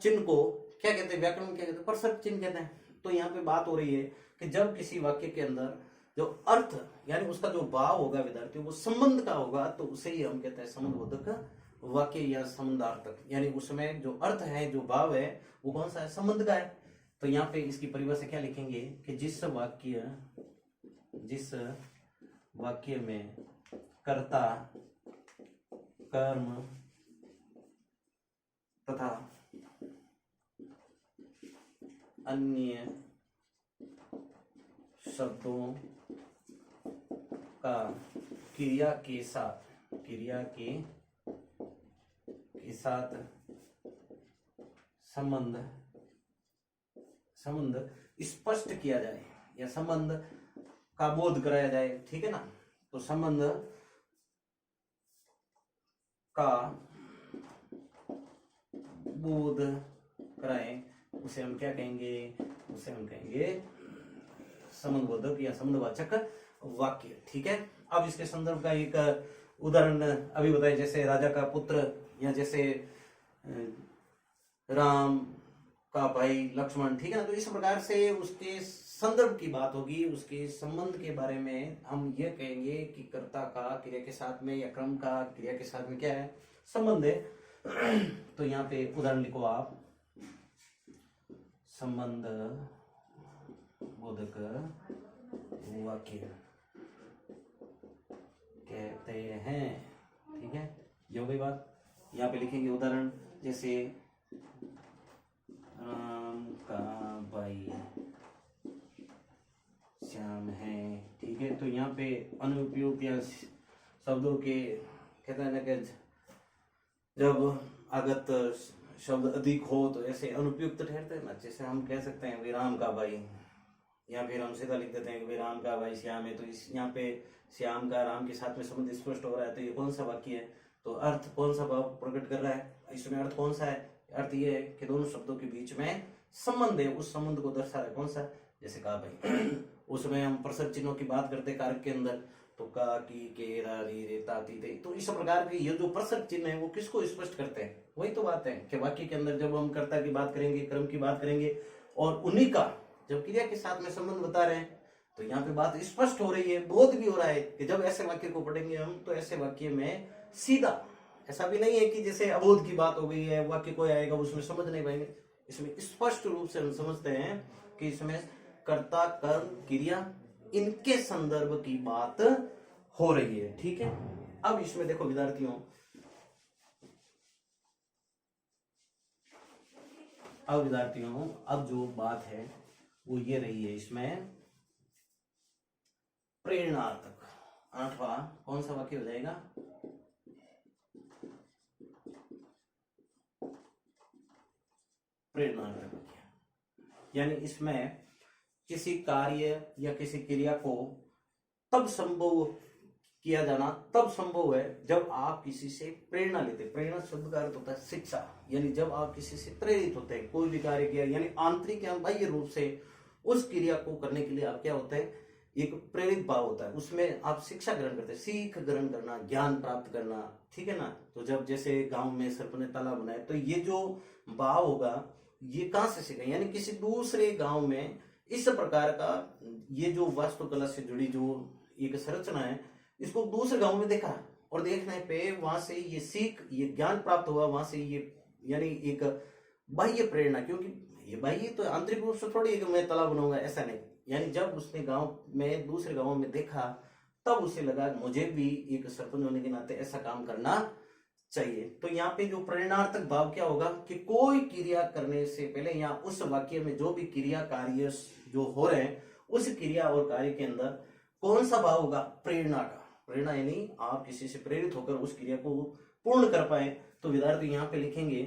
चिन्ह को क्या कहते हैं, व्याकरण में क्या कहते हैं, प्रसक्त चिन्ह कहते हैं। तो यहाँ पे बात हो रही है कि जब किसी वाक्य के अंदर जो अर्थ यानी उसका जो भाव होगा विद्यार्थी वो संबंध का होगा तो उसे ही हम कहते हैं संबंधबोधक वाक्य या संबंधार्थक, यानी उसमें जो अर्थ है जो भाव है वो कौन सा है, संबंध का है। तो यहाँ पे इसकी परिभाषा क्या लिखेंगे कि जिस वाक्य में कर्ता कर्म तथा अन्य शब्दों का क्रिया के साथ संबंध स्पष्ट किया जाए या संबंध का बोध कराया जाए, ठीक है ना। तो संबंध का बोध कराए उसे हम क्या कहेंगे, उसे हम कहेंगे संबंधबोधक या संबंधवाचक वाक्य, ठीक है। अब इसके संदर्भ का एक उदाहरण अभी बताए, जैसे राजा का पुत्र या जैसे राम का भाई लक्ष्मण, ठीक है ना। तो इस प्रकार से उसके संदर्भ की बात होगी, उसके संबंध के बारे में हम ये कहेंगे कि कर्ता का क्रिया के साथ में या क्रम का क्रिया के साथ में क्या है, संबंध है। तो यहाँ पे उदाहरण लिखो आप, संबंध बोधक वाक्य कहते हैं, ठीक है। ये हो गई बात। यहाँ पे लिखेंगे उदाहरण, जैसे राम का भाई श्याम है, ठीक है। तो यहाँ पे अनुपयुक्त या शब्दों के कहते हैं ना कि जब आगत शब्द अधिक हो तो ऐसे अनुपयुक्त ठहरते हैं ना। जैसे हम कह सकते हैं राम का भाई, या फिर हम सीधा लिख देते हैं कि राम का भाई श्याम है। तो इस यहाँ पे श्याम का राम के साथ में संबंध स्पष्ट हो रहा है। तो ये कौन सा वाक्य है, तो अर्थ कौन सा भाव प्रकट कर रहा है, इसमें अर्थ कौन सा है, अर्थ ये है कि दोनों शब्दों के बीच में संबंध है, उस संबंध को दर्शा रहा है कौन सा, जैसे कहा भाई। उसमें हम प्रसव चिन्हों की बात करते हैं कारक के अंदर, तो का की के रा री रे ता ती ते, तो इस प्रकार के ये जो प्रसव चिन्ह है वो किसको स्पष्ट करते हैं, वही तो बात है कि वाक्य के अंदर जब हम कर्ता की बात करेंगे, क्रम की बात करेंगे, और उन्हीं का जब क्रिया के साथ में संबंध बता रहे हैं, तो यहाँ पे बात स्पष्ट हो रही है, बोध भी हो रहा है कि जब ऐसे वाक्य को पढ़ेंगे हम तो ऐसे वाक्य में सीधा, ऐसा भी नहीं है कि जैसे अबोध की बात हो गई है, वाक्य कोई आएगा उसमें समझ नहीं पाएंगे। इसमें स्पष्ट रूप से हम समझते हैं कि इसमें कर्ता कर्म क्रिया इनके संदर्भ की बात हो रही है, ठीक है। अब इसमें देखो विद्यार्थियों, अब जो बात है वो ये रही है, इसमें प्रेरणार्थक 8वां कौन सा वाक्य हो जाएगा, प्रेरणार्थक वाक्य। यानी इसमें किसी कार्य या किसी क्रिया को तब संभव किया जाना तब संभव है जब आप किसी से प्रेरणा लेते। प्रेरणा शब्द का अर्थ होता है शिक्षा, यानी जब आप किसी से प्रेरित होते हैं, कोई भी कार्य किया, यानी आंतरिक या बाह्य रूप से उस क्रिया को करने के लिए आप क्या होते हैं, एक प्रेरित भाव होता है, उसमें आप शिक्षा ग्रहण करते हैं, सीख ग्रहण करना, ज्ञान प्राप्त करना, ठीक है ना। तो जब जैसे गांव में सरपंच ने तालाब बनाया, तो ये जो भाव होगा ये कहां से सीखा, यानी किसी दूसरे गांव में इस प्रकार का ये जो वास्तुकला से जुड़ी जो एक संरचना है, इसको दूसरे गांव में देखा, और देखने पे वहां से ये सीख, ये ज्ञान प्राप्त हुआ, वहां से ये यानी एक बाह्य प्रेरणा, क्योंकि ये बाह्य तो आंतरिक रूप से थोड़ी है कि मैं तालाब बनाऊंगा, ऐसा नहीं। यानी जब उसने गांव में दूसरे गांव में देखा तब उसे लगा मुझे भी एक सरपंच होने के नाते ऐसा काम करना चाहिए। तो यहाँ पे जो प्रेरणार्थक भाव क्या होगा कि कोई क्रिया करने से पहले या उस वाक्य में जो भी क्रिया कार्य जो हो रहे हैं उस क्रिया और कार्य के अंदर कौन सा भाव होगा, प्रेरणा का। प्रेरणा यानी आप किसी से प्रेरित होकर उस क्रिया को पूर्ण कर पाए। तो विद्यार्थी यहाँ पे लिखेंगे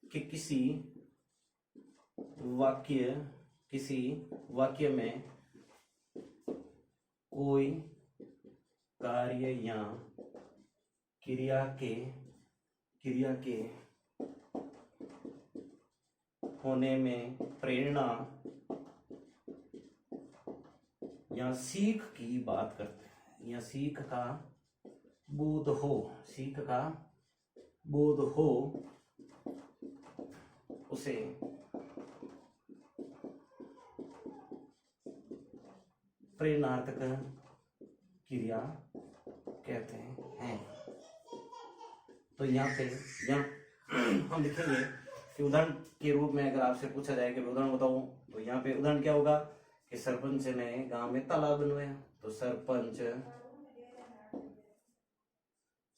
कि किसी वाक्य में कोई कार्य या क्रिया के होने में प्रेरणा या सीख की बात करते हैं, या सीख का बोध हो, सीख का बोध हो, उसे प्रेरणार्थक क्रिया कहते हैं। तो यहाँ पे हम लिखेंगे कि उदाहरण के रूप में अगर आपसे पूछा जाए कि उदाहरण बताओ, तो यहाँ पे उदाहरण क्या होगा कि सरपंच ने गांव में तालाब बनवाया। तो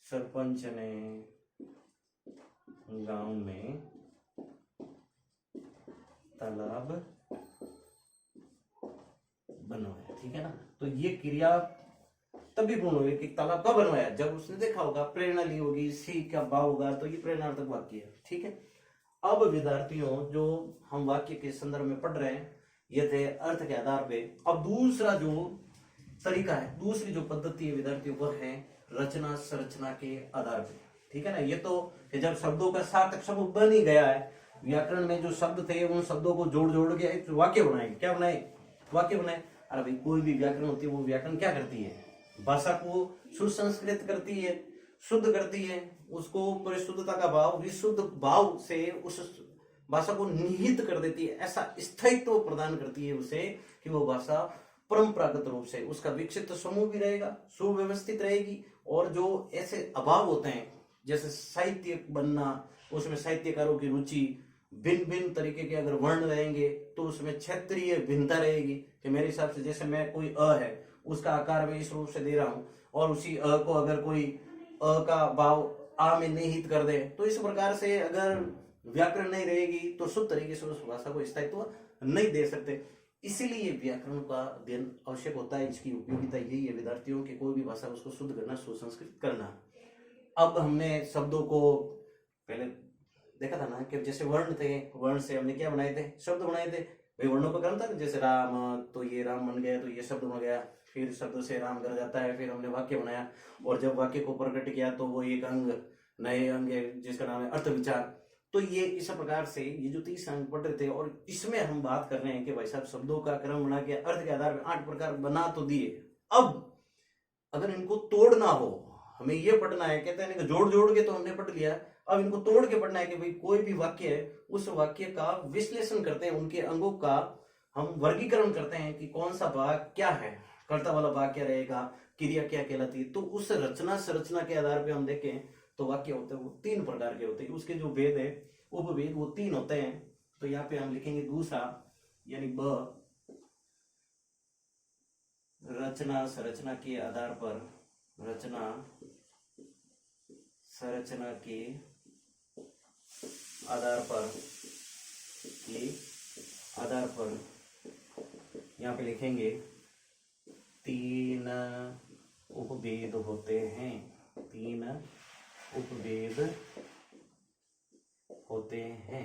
सरपंच ने गांव में तालाब बनवाया, ठीक है ना। तो ये क्रिया तभी पूर्ण हुई कि तालाब कब बनवाया, जब उसने देखा होगा, प्रेरणा ली होगी, सीख का भाव होगा, तो ये प्रेरणार्थक वाक्य है, ठीक है। अब विद्यार्थियों, जो हम वाक्य के संदर्भ में पढ़ रहे हैं ये थे अर्थ के आधार पे। अब दूसरा जो तरीका है, दूसरी जो पद्धति है विद्यार्थियों, वो है रचना संरचना के आधार पे, ठीक है ना। ये तो कि जब शब्दों का सार्थक समूह बन ही गया है, व्याकरण में जो शब्द थे उन शब्दों को जोड़ जोड़ के एक वाक्य बनाएंगे। क्या बनाए? वाक्य बनाए। अरे भाई, कोई भी व्याकरण होती है, वो व्याकरण क्या करती है? भाषा को सुसंस्कृत करती है, शुद्ध करती है, उसको परिशुद्धता का भाव, विशुद्ध भाव से उस भाषा को निहित कर देती है, ऐसा स्थायित्व प्रदान करती है उसे कि वो भाषा परंपरागत रूप से उसका विकसित समूह भी रहेगा, सुव्यवस्थित रहेगी। और जो ऐसे अभाव होते हैं, जैसे साहित्य बनना, उसमें साहित्यकारों की रुचि, भिन्न भिन्न तरीके के अगर वर्ण रहेंगे तो उसमें क्षेत्रीय भिन्नता रहेगी कि मेरे हिसाब से जैसे मैं कोई अ है, उसका आकार मैं इस रूप से दे रहा हूं, और उसी अ को अगर कोई अ का भाव आ में निहित कर दे, तो इस प्रकार से अगर व्याकरण नहीं रहेगी तो शुद्ध तरीके से उस भाषा को स्थायित्व नहीं दे सकते। इसीलिए व्याकरण का अध्ययन आवश्यक होता है। इसकी उपयोगिता यही है विद्यार्थियों की, कोई भी भाषा उसको शुद्ध करना, सुसंस्कृत करना। अब हमने शब्दों को पहले देखा था ना कि जैसे वर्ण थे, वर्ण से हमने क्या बनाए थे? शब्द बनाए थे। भाई वर्णों का क्रम था, जैसे राम, तो ये राम बन गया, तो ये शब्द बन गया, फिर शब्द से राम कर जाता है, फिर हमने वाक्य बनाया, और जब वाक्य को प्रकट किया तो वो एक अंग, नए अंग है जिसका नाम है अर्थ विचार। तो ये इस प्रकार से ये जो 30 अंग पढ़ रहे थे, और इसमें हम बात कर रहे हैं कि भाई साहब शब्दों का क्रम बना के अर्थ के आधार पर 8 प्रकार बना तो दिए। अब अगर इनको तोड़ना हो, हमें ये पढ़ना है, कहते हैं जोड़ जोड़ के तो हमने पढ़ लिया, अब इनको तोड़ के पढ़ना है कि भाई कोई भी वाक्य है, उस वाक्य का विश्लेषण करते हैं, उनके अंगों का हम वर्गीकरण करते हैं कि कौन सा भाग क्या है, कर्ता वाला भाग क्या रहेगा, क्रिया क्या कहलाती है। तो उस रचना संरचना के आधार पे हम देखें तो वाक्य होते हैं वो 3 प्रकार के होते हैं, उसके जो भेद है, उपभेद, वो 3 होते हैं। तो यहाँ पे हम लिखेंगे दूसरा, यानी ब, रचना संरचना के आधार पर, रचना संरचना के आधार पर यहाँ पे लिखेंगे 3 उपभेद होते हैं, 3 उपभेद होते हैं।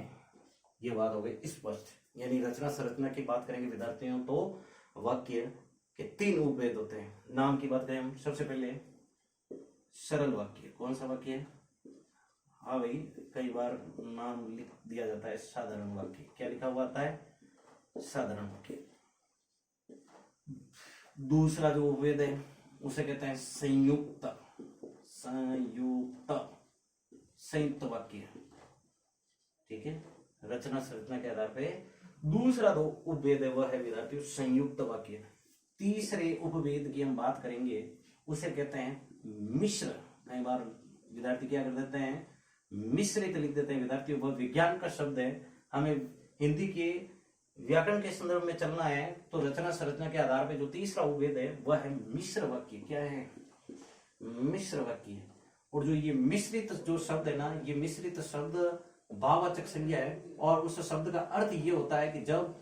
ये बात हो गई स्पष्ट। यानी रचना संरचना की बात करेंगे विद्यार्थियों तो वाक्य के 3 उपभेद होते हैं। नाम की बात करें हम, सबसे पहले सरल वाक्य। कौन सा वाक्य है? हाँ भाई, कई बार नाम लिख दिया जाता है साधारण वाक्य। क्या लिखा हुआ आता है? साधारण वाक्य। दूसरा जो उपभेद है उसे कहते हैं संयुक्त वाक्य, ठीक है। रचना संरचना के आधार पे दूसरा जो उपभेद है वह है विद्यार्थियों संयुक्त वाक्य। तीसरे उपभेद की हम बात करेंगे, उसे कहते हैं मिश्र। कई बार विद्यार्थी क्या कर देते हैं? मिश्रित लिख देते हैं विद्यार्थियों। वह विज्ञान का शब्द है, हमें हिंदी के व्याकरण के संदर्भ में चलना है, तो रचना संरचना के आधार पे जो तीसरा उपभेद है वह है मिश्र वाक्य। क्या है? मिश्र वाक्य। और जो ये मिश्रित जो शब्द है ना, ये मिश्रित शब्द भाववाचक संज्ञा है, और उस शब्द का अर्थ ये होता है कि जब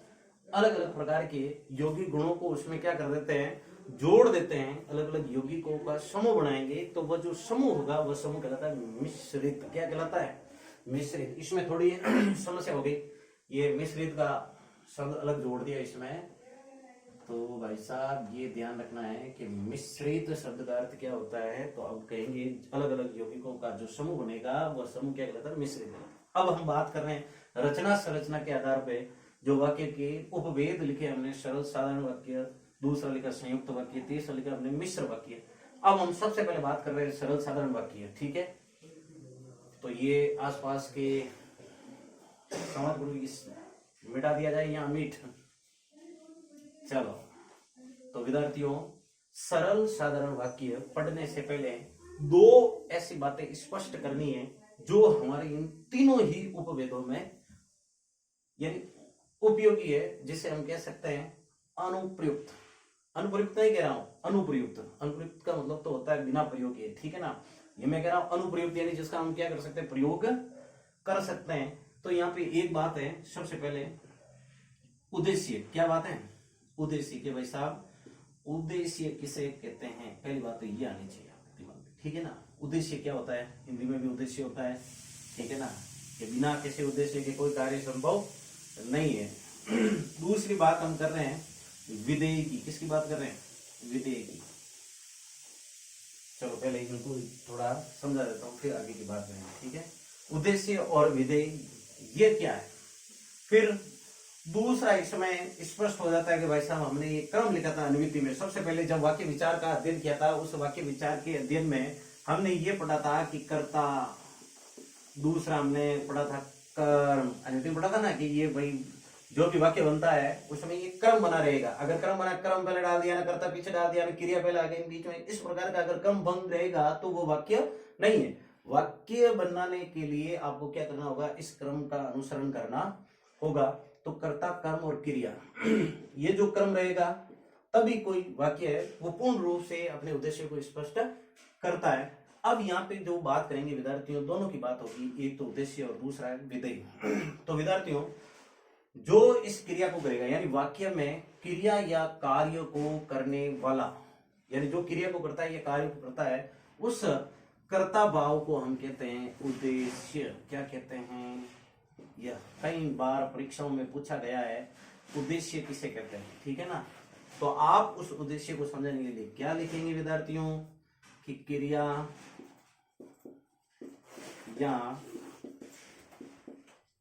अलग अलग प्रकार के यौगिक गुणों को उसमें क्या कर देते हैं? जोड़ देते हैं, अलग अलग यौगिकों का समूह बनाएंगे, तो वह जो समूह होगा वह समूह कहलाता है मिश्रित। क्या कहलाता है? मिश्रित। इसमें थोड़ी समस्या हो गई, ये मिश्रित का शब्द अलग जोड़ दिया इसमें, तो भाई साहब ये ध्यान रखना है कि मिश्रित शब्द का अर्थ क्या होता है। तो अब कहेंगे अलग अलग यौगिकों का जो समूह बनेगा वह समूह क्या कहलाता है? मिश्रित। अब हम बात कर रहे हैं रचना संरचना के आधार पे जो वाक्य के उपभेद लिखे हमने, सरल साधारण वाक्य, दूसरा लिखा संयुक्त वाक्य, तीसरा लिखा हमने मिश्र वाक्य। अब हम सबसे पहले बात कर रहे हैं सरल साधारण वाक्य, ठीक है। तो ये आसपास के सामग्री मिटा दिया जाए या मीठ। चलो, तो विद्यार्थियों, सरल साधारण वाक्य पढ़ने से पहले दो ऐसी बातें स्पष्ट करनी है जो हमारे इन तीनों ही उपवेदों में यानी उपयोगी है, जिसे हम कह सकते हैं अनुप्रयुक्त। अनुप्रयुक्त नहीं कह रहा हूं, अनुप्रयुक्त। अनुप्रयुक्त का मतलब तो होता है बिना प्रयोग किए, ठीक है ना। ये मैं कह रहा हूं अनुप्रयुक्त, यानी जिसका हम क्या कर सकते हैं, प्रयोग कर सकते हैं। तो यहाँ पे एक बात है, सबसे पहले उद्देश्य। क्या बात है, उद्देश्य के भाई साहब, उद्देश्य किसे कहते हैं, पहली बात तो ये आनी चाहिए आपके दिमाग में, ठीक है ना। उद्देश्य क्या होता है, हिंदी में भी उद्देश्य होता है, ठीक है ना, कि बिना किसी उद्देश्य के कोई कार्य संभव नहीं है। दूसरी बात हम कर रहे हैं विधेय की। किसकी बात कर रहे हैं, विधेय की। चलो पहले इनको थोड़ा समझा देता हूं, फिर आगे की बात करेंगे, ठीक है। उद्देश्य और विधेय ये क्या है। फिर दूसरा इसमें स्पष्ट हो जाता है कि भाई साहब हमने ये क्रम लिखा था अनुवृत्ति में। सबसे पहले जब वाक्य विचार का अध्ययन किया था, उस वाक्य विचार के अध्ययन में हमने ये पढ़ा था कि कर्ता, दूसरा हमने पढ़ा था कर्म। अनुवृत्ति पढ़ा था ना कि ये भाई जो भी वाक्य बनता है उसमें ये क्रम बना रहेगा। अगर क्रम बना, क्रम पहले डाल दिया ना, कर्ता पीछे डाल दिया ना, क्रिया पहले आ गई बीच में, इस प्रकार का अगर क्रम बन रहेगा तो वो वाक्य नहीं है। वाक्य बनाने के लिए आपको क्या करना होगा, इस क्रम का अनुसरण करना होगा। तो कर्ता, कर्म और क्रिया, ये जो क्रम रहेगा तभी कोई वाक्य है वो पूर्ण रूप से अपने उद्देश्य को स्पष्ट करता है। अब यहाँ पे जो बात करेंगे विद्यार्थियों, दोनों की बात होगी, एक तो उद्देश्य और दूसरा है विधेय। तो विद्यार्थियों, जो इस क्रिया को करेगा, यानी वाक्य में क्रिया या कार्य को करने वाला, यानी जो क्रिया को करता है या कार्य को करता है, उस कर्ता भाव को हम कहते हैं उद्देश्य। क्या कहते हैं, यह कई बार परीक्षाओं में पूछा गया है, उद्देश्य किसे कहते हैं, ठीक है ना। तो आप उस उद्देश्य को समझने के लिए क्या लिखेंगे विद्यार्थियों, कि क्रिया या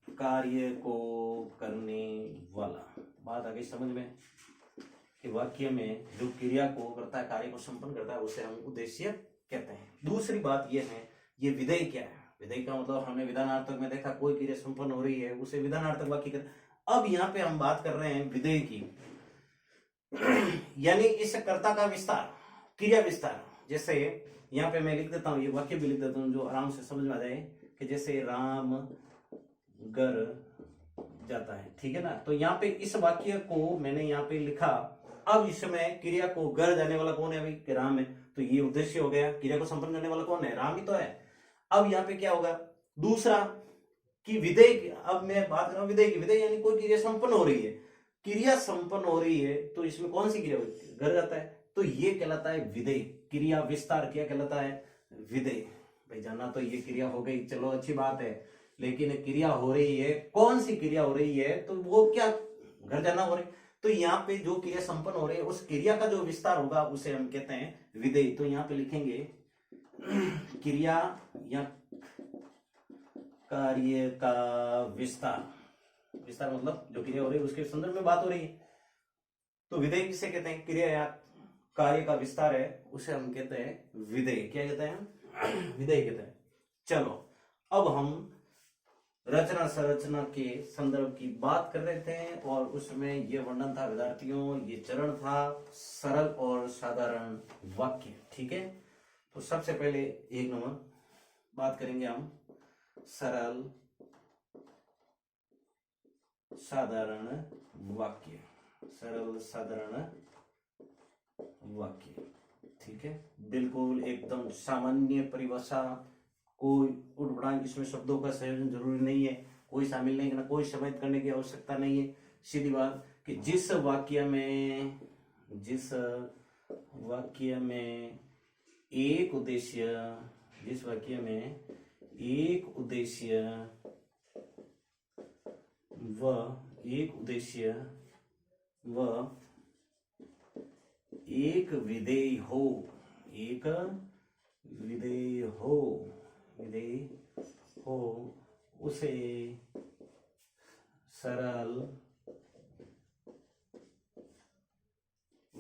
कार्य को करने वाला। बात आ गई समझ में, कि वाक्य में जो क्रिया को करता है, कार्य को संपन्न करता है, उसे हम उद्देश्य कहते हैं। दूसरी बात यह है, ये विधेय क्या है। विधेय का मतलब हमने विधानार्थक में देखा, कोई क्रिया संपन्न हो रही है उसे विधानार्थक वाक्य कहते हैं। अब यहाँ पे हम बात कर रहे हैं विधेय की, यानी इस कर्ता का विस्तार, क्रिया विस्तार। जैसे यहाँ पे मैं लिख देता हूँ, ये वाक्य भी लिख देता हूँ जो आराम से समझ में आ जाए, कि जैसे राम घर जाता है, ठीक है ना। तो यहाँ पे इस वाक्य को मैंने यहाँ पे लिखा। अब इसमें क्रिया को घर जाने वाला कौन है, भाई राम है, तो ये उद्देश्य हो गया। क्रिया को संपन्न करने वाला कौन है, राम ही तो है। अब यहाँ पे क्या होगा, दूसरा कि विधेय। अब मैं बात कर रहा हूँ विधेय की। विधेय यानी कोई क्रिया संपन्न हो रही है, क्रिया संपन्न हो रही है, तो इसमें कौन सी क्रिया होती है, घर जाता है, तो ये कहलाता है विधेय। क्रिया विस्तार क्या कहलाता है, विधेय। भाई जाना तो ये क्रिया हो गई, चलो अच्छी बात है, लेकिन क्रिया हो रही है, कौन सी क्रिया हो रही है, तो वो क्या, घर जाना हो रही है। तो यहाँ पे जो क्रिया संपन्न हो रही है, उस क्रिया का जो विस्तार होगा उसे हम कहते हैं विधेय। तो यहाँ पे लिखेंगे क्रिया या कार्य का विस्तार। विस्तार मतलब जो क्रिया हो रही है उसके संदर्भ में बात हो रही है, तो विधेय किसे कहते हैं, क्रिया या कार्य का विस्तार है, उसे हम कहते हैं विधेय। क्या कहते हैं, विधेय कहते हैं। चलो, अब हम रचना संरचना के संदर्भ की बात कर रहे थे, और उसमें यह वर्णन था विद्यार्थियों, ये चरण था सरल और साधारण वाक्य, ठीक है। तो सबसे पहले एक नंबर बात करेंगे हम सरल साधारण वाक्य। सरल साधारण वाक्य, ठीक है, बिल्कुल एकदम सामान्य परिभाषा, कोई उठपटांग इसमें शब्दों का संयोजन जरूरी नहीं है, कोई शामिल नहीं करना, कोई शब्द करने की आवश्यकता नहीं है। सीधी बात कि जिस वाक्य में एक उद्देश्य, जिस वाक्य में एक उद्देश्य व एक विधेय हो, उसे सरल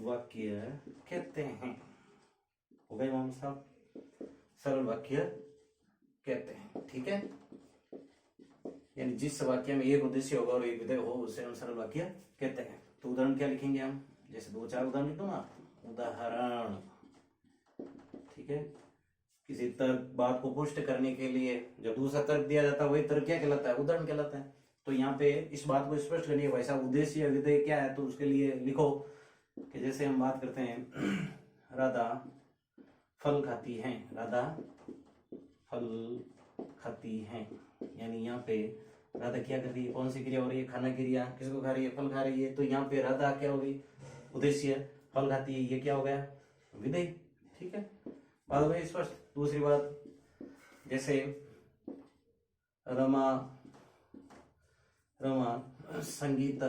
वाक्य कहते हैं। हो गए इमाम साहब, सरल वाक्य कहते हैं। ठीक है, यानी जिस वाक्य में एक उद्देश्य होगा और एक विधेय हो उसे हम सरल वाक्य कहते हैं। तो उदाहरण क्या लिखेंगे हम, जैसे 2-4 उदाहरण लिख दो ना। उदाहरण, ठीक है, किसी तर्क बात को पुष्ट करने के लिए जो दूसरा तर्क दिया जाता है वही तर्क क्या कहलाता है, उदाहरण कहलाता है। तो यहाँ पे इस बात को स्पष्ट करनी है भाई साहब उद्देश्य या विधेय क्या है, तो उसके लिए लिखो कि जैसे हम बात करते हैं राधा फल खाती है, राधा फल खाती है, यानी यहाँ पे राधा क्या कर रही है, कौन सी क्रिया हो रही है, खाना क्रिया, किसको खा रही है, फल खा रही है। तो यहाँ पे राधा क्या हो गई, उद्देश्य, फल खाती है, ये क्या हो गया, विधेय। ठीक है, बात हो गई स्पष्ट। दूसरी बात, जैसे रमा संगीत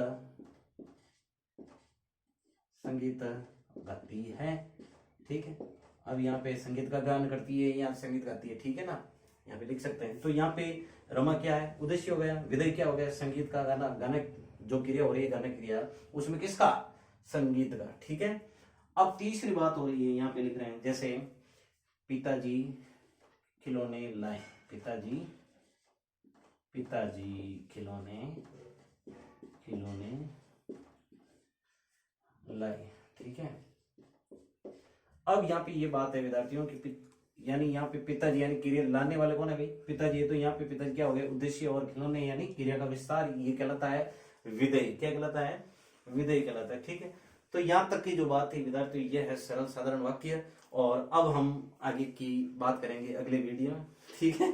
गाती है। ठीक है, अब यहाँ पे संगीत का गान करती है या संगीत गाती है, ठीक है ना, यहाँ पे लिख सकते हैं। तो यहाँ पे रमा क्या है, उद्देश्य हो गया, विधेय क्या हो गया, संगीत का गाना, गाने जो क्रिया हो रही है, गाने क्रिया, उसमें किसका, संगीत का। ठीक है, अब तीसरी बात हो रही है, यहाँ पे लिख रहे हैं जैसे पिताजी खिलौने लाए, पिताजी खिलौने लाए। ठीक है, अब यहाँ पे ये बात है विद्यार्थियों की, यानी यहाँ पे पिताजी यानी क्रिया लाने वाले कौन है भाई, पिताजी है। तो यहाँ पे पिताजी क्या हो गया, उद्देश्य और खिलौने यानी क्रिया का विस्तार, ये कहलाता है विधेय। क्या कहलाता है, विधेय कहलाता है। ठीक है, तो यहाँ तक की जो बात थी विद्यार्थियों, ये है सरल साधारण वाक्य। और अब हम आगे की बात करेंगे अगले वीडियो में। ठीक है।